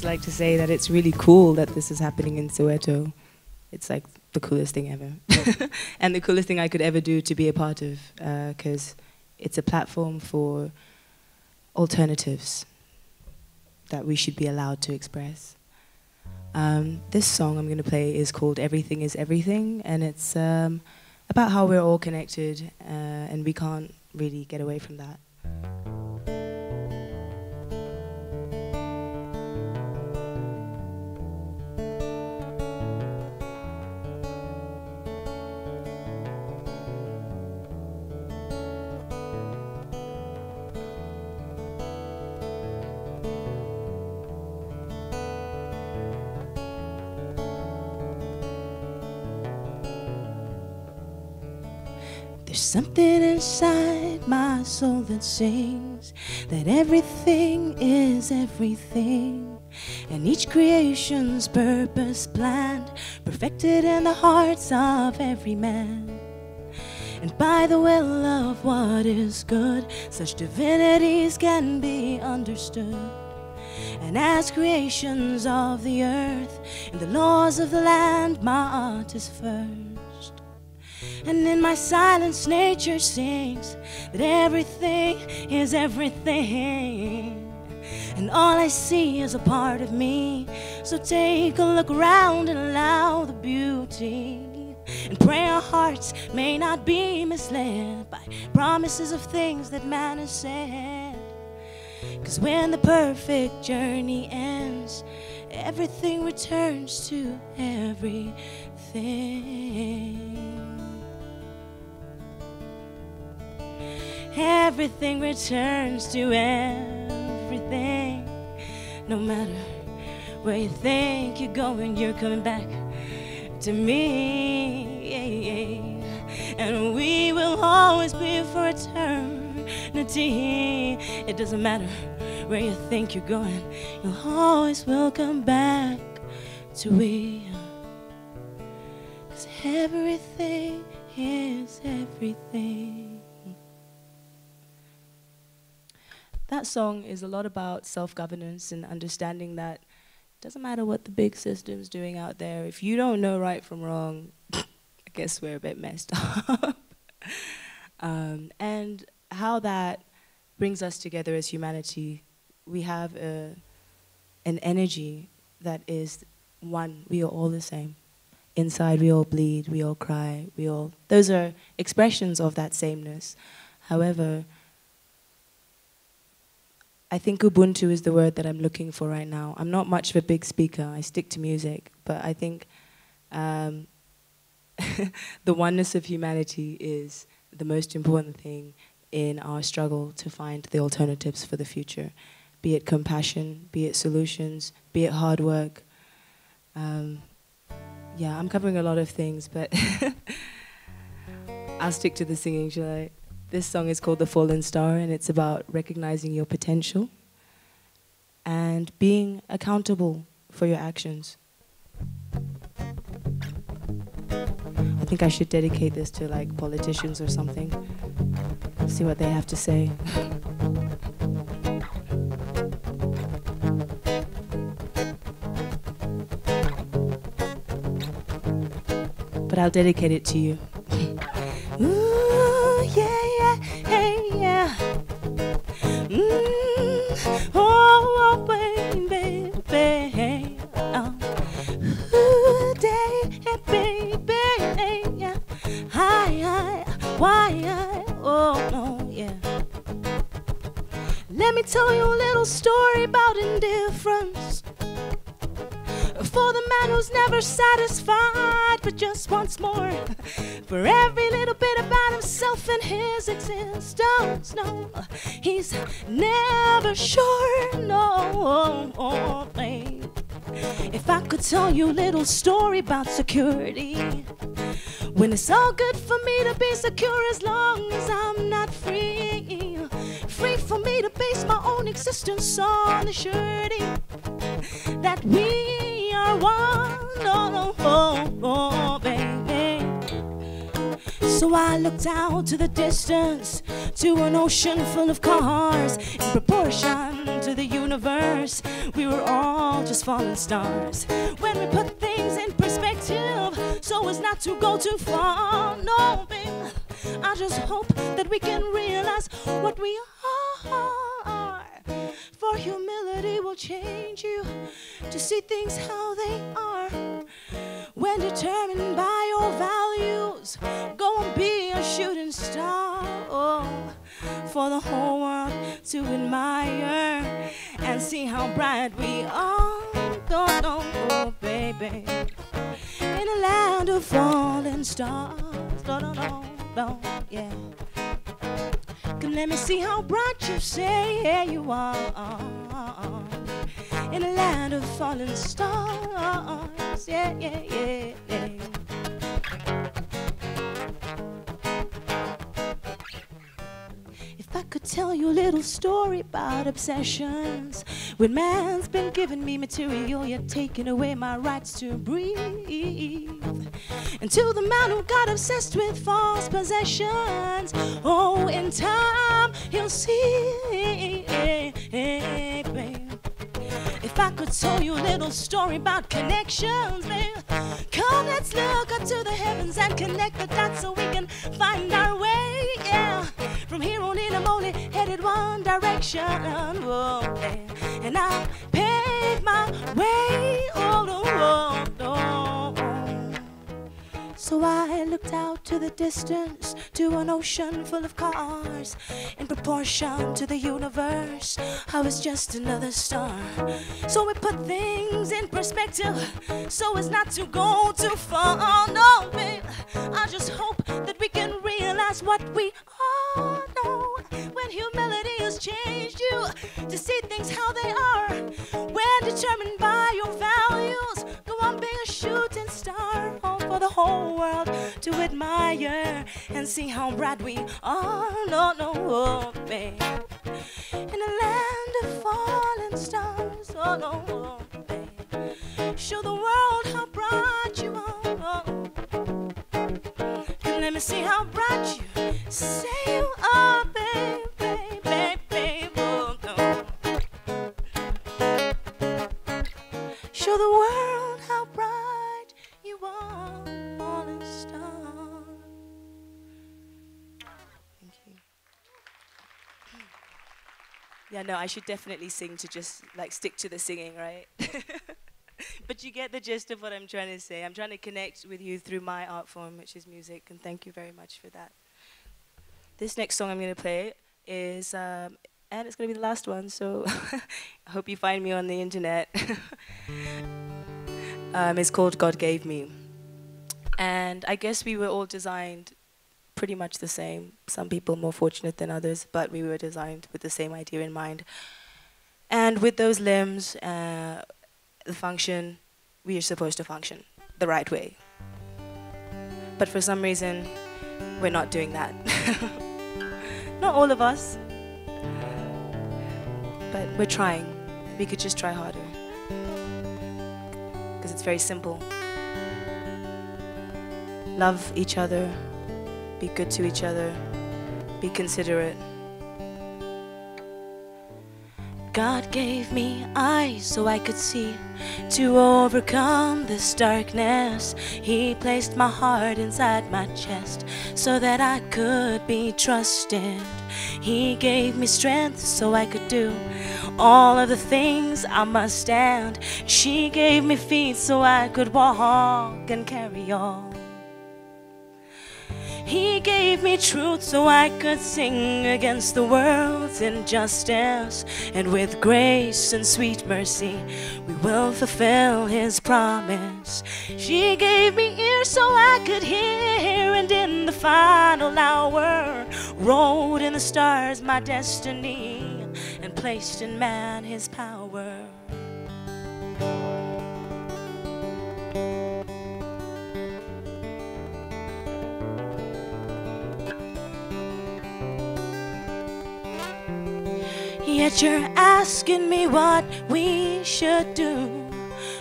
like to say that it's really cool that this is happening in Soweto. It's like the coolest thing ever. And the coolest thing I could ever do to be a part of, because it's a platform for alternatives that we should be allowed to express. This song I'm going to play is called Everything is Everything, and it's about how we're all connected and we can't really get away from that. There's something inside my soul that sings that everything is everything, and each creation's purpose planned, perfected in the hearts of every man. And by the will of what is good, such divinities can be understood. And as creations of the earth, in the laws of the land, my art is first. And in my silence, nature sings that everything is everything. And all I see is a part of me. So take a look around and allow the beauty. And pray our hearts may not be misled by promises of things that man has said. 'Cause when the perfect journey ends, everything returns to everything. Everything returns to everything. No matter where you think you're going, you're coming back to me. And we will always be for eternity. It doesn't matter where you think you're going, you always will come back to we. 'Cause everything is everything. That song is a lot about self-governance and understanding that it doesn't matter what the big system's doing out there. If you don't know right from wrong, I guess we're a bit messed up. And how that brings us together as humanity. We have an energy that is one. We are all the same. Inside we all bleed, we all cry, those are expressions of that sameness. However, I think Ubuntu is the word that I'm looking for right now. I'm not much of a big speaker. I stick to music. But I think the oneness of humanity is the most important thing in our struggle to find the alternatives for the future. Be it compassion, be it solutions, be it hard work. Yeah, I'm covering a lot of things, but I'll stick to the singing, shall I? This song is called The Fallen Star, and it's about recognizing your potential and being accountable for your actions. I think I should dedicate this to like politicians or something. See what they have to say. But I'll dedicate it to you. Ooh, yeah, yeah, hey, yeah. Oh, baby, baby. Oh. Ooh, baby, yeah. Hi, why, oh, no, yeah. Let me tell you a little story about indifference. For the man who's never satisfied, but just wants more. For every little bit about himself and his existence. No, he's never sure, no. If I could tell you a little story about security, when it's all good for me to be secure as long as I'm not free. Free for me to base my own existence on the surety that we are one, oh, baby. So I looked out to the distance, to an ocean full of cars, in proportion shone to the universe. We were all just falling stars. When we put things in perspective, so as not to go too far. No, babe, I just hope that we can realize what we are. For humility will change you to see things how they are. When determined by your values, go and be a shooting star. Oh, for the whole world to admire and see how bright we are. Don't know, oh, baby, in a land of falling stars. Don't, yeah. Come let me see how bright you say you are. In a land of falling stars. Yeah, yeah, yeah, yeah. If I could tell you a little story about obsessions, when man's been giving me material, yet taking away my rights to breathe. And to the man who got obsessed with false possessions, oh, in time he'll see, babe. If I could tell you a little story about connections, babe, come let's look up to the heavens and connect the dots so we can find our way, yeah. From here on in I'm only headed one direction, oh, yeah. And I'll pave my way, oh, no, oh, no. So I looked out to the distance, to an ocean full of cars. In proportion to the universe, I was just another star. So we put things in perspective, so as not to go too far. Oh, no, babe, I just hope that we can realize what we are. No, when humility has changed you to see things how they are. When determined by your values, go on, be a shooting star. Oh, for the whole world to admire and see how bright we are. No, no, oh, babe, in a land of falling stars. Oh, no, oh, babe, show the world how bright you are. And let me see how bright you say you are, babe, babe, babe, babe. Oh, no. Show the world how bright you are, falling star. Thank you. Yeah, no, I should definitely sing to just like stick to the singing, right? But you get the gist of what I'm trying to say. I'm trying to connect with you through my art form, which is music, and thank you very much for that. This next song I'm going to play is, and it's going to be the last one, so I hope you find me on the internet. It's called God Gave Me. And I guess we were all designed pretty much the same. Some people more fortunate than others, but we were designed with the same idea in mind. And with those limbs, the function, we are supposed to function the right way. But for some reason, we're not doing that. Not all of us, but we're trying. We could just try harder. Because it's very simple. Love each other, be good to each other, be considerate. God gave me eyes so I could see, to overcome this darkness. He placed my heart inside my chest so that I could be trusted. He gave me strength so I could do all of the things I must stand. She gave me feet so I could walk and carry on. He gave me truth so I could sing against the world's injustice. And with grace and sweet mercy, we will fulfill His promise. She gave me ears so I could hear, and in the final hour, wrote in the stars my destiny, and placed in man His power. Yet you're asking me what we should do.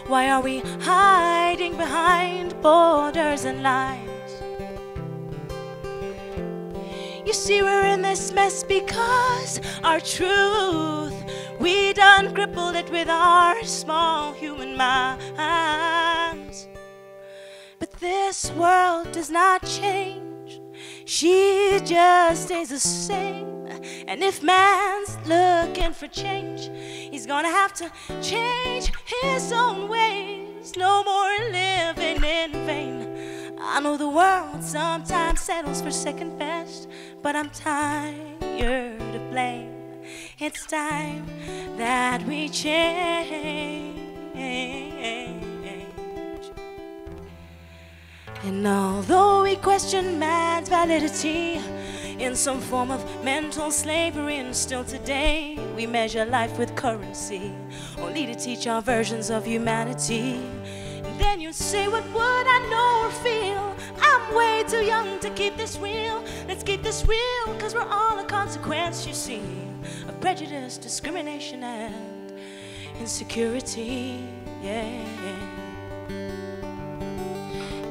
Why are we hiding behind borders and lines? You see, we're in this mess because our truth We done crippled it with our small human minds. But this world does not change, she just stays the same. And if man's looking for change, he's gonna have to change his own ways. No more living in vain. I know the world sometimes settles for second best, but I'm tired of blame. It's time that we change. And although we question man's validity in some form of mental slavery, and still today we measure life with currency, only to teach our versions of humanity. And then you say, what would I know or feel? I'm way too young to keep this real. Let's keep this real, cause we're all a consequence, you see, of prejudice, discrimination, and insecurity, yeah.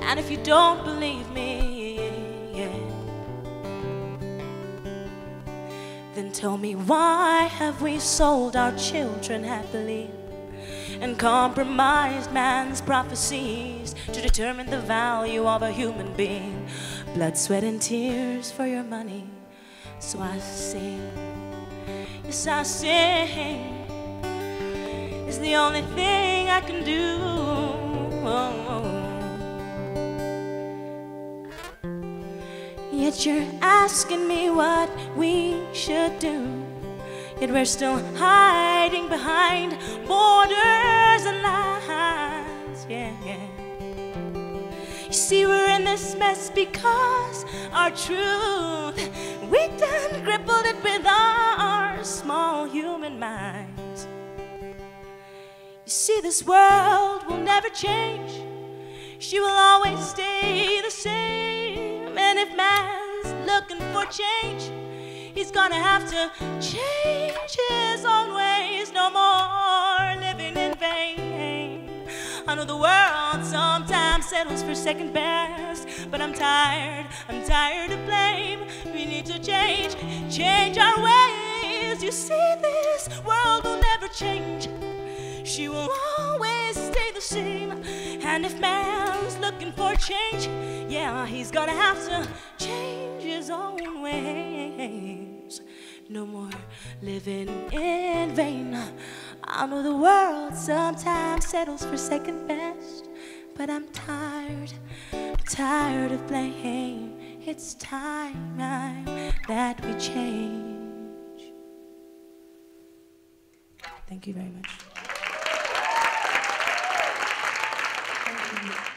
And if you don't believe me, yeah, then tell me, why have we sold our children happily and compromised man's prophecies to determine the value of a human being? Blood, sweat, and tears for your money. So I sing, yes I sing, it's the only thing I can do. Yet you're asking me what we should do, yet we're still hiding behind borders and lines, yeah, yeah. You see, we're in this mess because our truth, we done crippled it with our small human minds. You see, this world will never change, she will always stay the same. And if man's looking for change, he's gonna have to change his own ways. No more living in vain. I know the world sometimes settles for second best, but I'm tired of blame. We need to change our ways. You see, this world will never change, she will always stay the same. And if man's looking for change, yeah, he's gonna have to change his own ways. No more living in vain. I know the world sometimes settles for second best, but I'm tired of blame. It's time that we change. Thank you very much. Thank you.